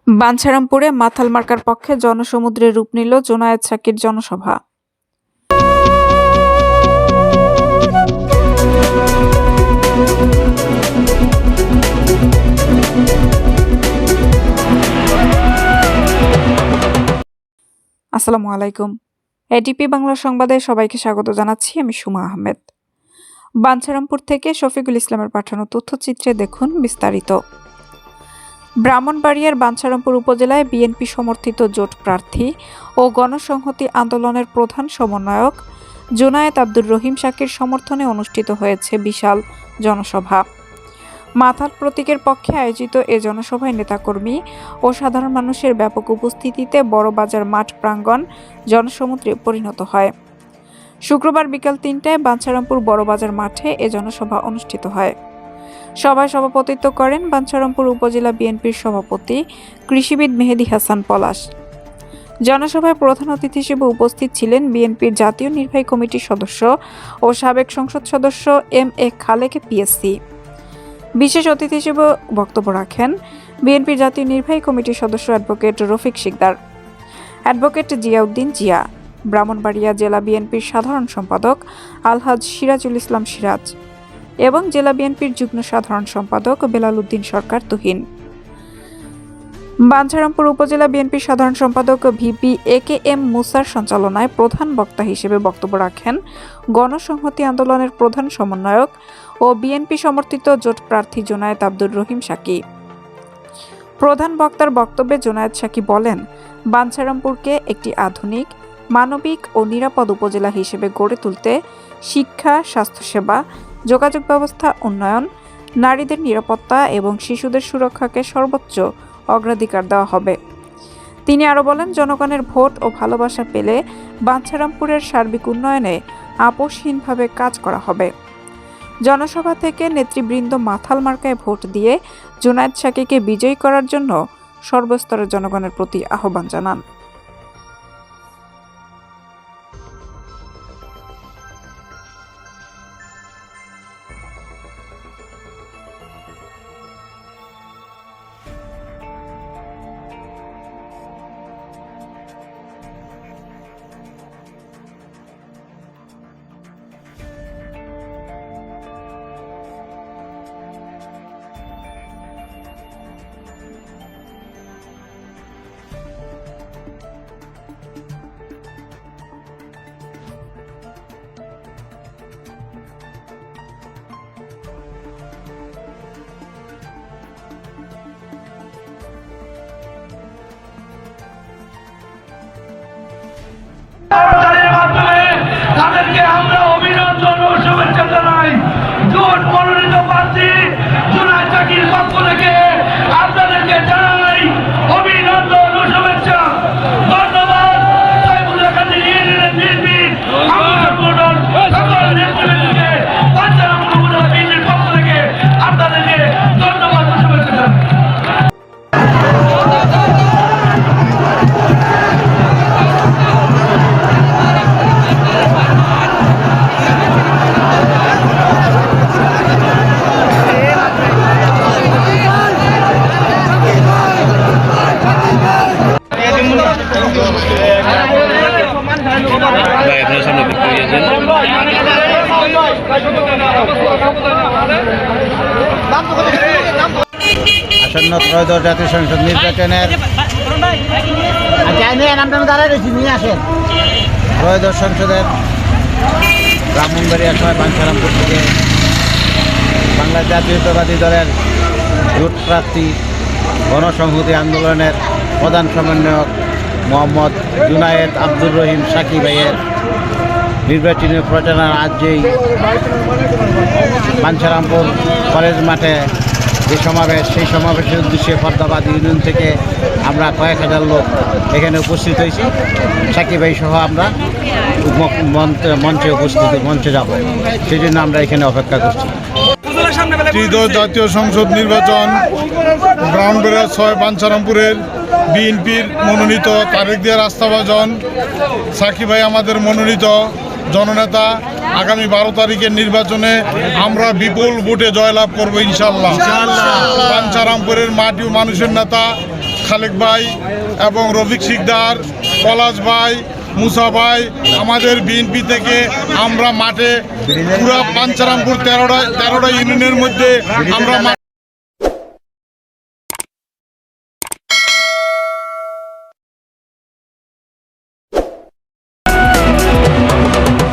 বাঞ্ছারামপুরে মাথাল marker পক্ষে জনসমুদ্রে রূপ নিল জোনায়েদ সাকির জনসভা। আসসালামু আলাইকুম। এটিপি বাংলা সংবাদে সবাইকে স্বাগত জানাচ্ছি। আমি সুমা আহমেদ। বাঞ্ছারামপুর থেকে শফিকুল ইসলামের পাঠানো তথ্যচিত্রে দেখুন বিস্তারিত। ব্রাহ্মণবাড়িয়ার বাঞ্ছারামপুর উপজেলায় বিএনপি সমর্থিত জোট প্রার্থী ও গণসংহতি আন্দোলনের প্রধান সমন্বয়ক জোনায়েদ আব্দুর রহিম শাকির সমর্থনে অনুষ্ঠিত হয়েছে বিশাল জনসভা। মাথাল প্রতীকের পক্ষে আয়োজিত এ জনসভায় নেতাকর্মী ও সাধারণ মানুষের ব্যাপক উপস্থিতিতে বড়বাজার মাঠ প্রাঙ্গণ জনসমুদ্রে পরিণত হয়। শুক্রবার বিকাল ৩টায় বাঞ্ছারামপুর বড়বাজার মাঠে এ জনসভা অনুষ্ঠিত হয়। সভায় সভাপতিত্ব করেন বাঞ্ছারামপুর উপজেলা বিএনপির সভাপতি কৃষিবিদ মেহেদী হাসান পলাশ। জনসভায় প্রধান অতিথি হিসেবে উপস্থিত ছিলেন বিএনপির জাতীয় নির্বাহী কমিটির সদস্য ও সাবেক সংসদ সদস্য এম.এ. খালেক পিএসসি। বিশেষ অতিথি হিসেবে বক্তব্য রাখেন বিএনপির জাতীয় নির্বাহী কমিটির সদস্য অ্যাডভোকেট রফিক শিকদার, অ্যাডভোকেট জিয়াউদ্দিন জিয়া, ব্রাহ্মণবাড়িয়া জেলা বিএনপির সাধারণ সম্পাদক আলহাজ সিরাজুল ইসলাম সিরাজ এবং জেলা বিএনপির যুগ্ম সাধারণ সম্পাদক বেলাল উদ্দিন সরকার তুহিন। বাঞ্ছারামপুর উপজেলা বিএনপির সাধারণ সম্পাদক ভিপি এ.কে.এম. মুসার সঞ্চালনায় প্রধান বক্তা হিসেবে বক্তব্য রাখেন গণসংহতি আন্দোলনের প্রধান সমন্বয়ক ও বিএনপি সমর্থিত জোট প্রার্থী জোনায়েদ আব্দুর রহিম শাকি। প্রধান বক্তার বক্তব্যে জোনায়েদ শাকি বলেন, বাঞ্ছারামপুরকে একটি আধুনিক, মানবিক ও নিরাপদ উপজেলা হিসেবে গড়ে তুলতে শিক্ষা, স্বাস্থ্যসেবা, যোগাযোগ ব্যবস্থা উন্নয়ন, নারীদের নিরাপত্তা এবং শিশুদের সুরক্ষাকে সর্বোচ্চ অগ্রাধিকার দেওয়া হবে। তিনি আরও বলেন, জনগণের ভোট ও ভালোবাসা পেলে বাঞ্ছারামপুরের সার্বিক উন্নয়নে আপোষহীনভাবে কাজ করা হবে। জনসভা থেকে নেতৃবৃন্দ মাথাল মার্কায় ভোট দিয়ে জোনায়েদ শাকিকে বিজয়ী করার জন্য সর্বস্তরের জনগণের প্রতি আহ্বান জানান। তাদেরকে আমরা অভিনন্দন ও শুভেচ্ছা জানাই। জোট মনোনীত প্রার্থী জোনায়েদ শাকির পক্ষ থেকে আপনাদেরকে জানাই অভিনন্দন ও শুভেচ্ছা। ধন্যবাদ। সকল নেতৃবৃন্দকে বাঞ্ছারামপুর উপজেলা বিএনপির পক্ষ থেকে আপনাদেরকে ধন্যবাদ ও শুভেচ্ছা জানাই। আসন্ন ত্রয়োদশ জাতীয় সংসদ নির্বাচনের ত্রয়োদশ সংসদের ব্রাহ্মণবাড়িয়া সময় বাঞ্ছারামপুর থেকে বাংলা জাতীয়তাবাদী দলের জোট প্রার্থী গণসংহতি আন্দোলনের প্রধান সমন্বয়ক মোহাম্মদ জোনায়েদ আব্দুর রহিম শাকি ভাইয়ের নির্বাচনী প্রচারণা আজ যেই বাঞ্ছারামপুর কলেজ মাঠে যে সমাবেশ, সেই সমাবেশের উদ্দেশ্যে ফরদাবাদ ইউনিয়ন থেকে আমরা কয়েক হাজার লোক এখানে উপস্থিত হয়েছি। শাকি ভাই সহ আমরা মঞ্চে যাব, সেই জন্য আমরা এখানে অপেক্ষা করছি। ত্রিদশ জাতীয় সংসদ নির্বাচন ব্রাহ্মণবাড়িয়া ৬ বাঞ্ছারামপুরের বিএনপির মনোনীত তারেক জিয়ার আস্থাভাজন শাকি ভাই আমাদের মনোনীত জননেতা। আগামী 12 তারিখের নির্বাচনে আমরা বিপুল ভোটে জয়লাভ করব ইনশাআল্লাহ। বাঞ্ছারামপুরের মাটি ও মানুষের নেতা খালেক ভাই এবং রফিক শিকদার, পলাশ ভাই, মুসা ভাই, আমাদের বিএনপি থেকে আমরা মাঠে পুরা পাঞ্চারামপুর 13টা ইউনিয়নের মধ্যে আমরা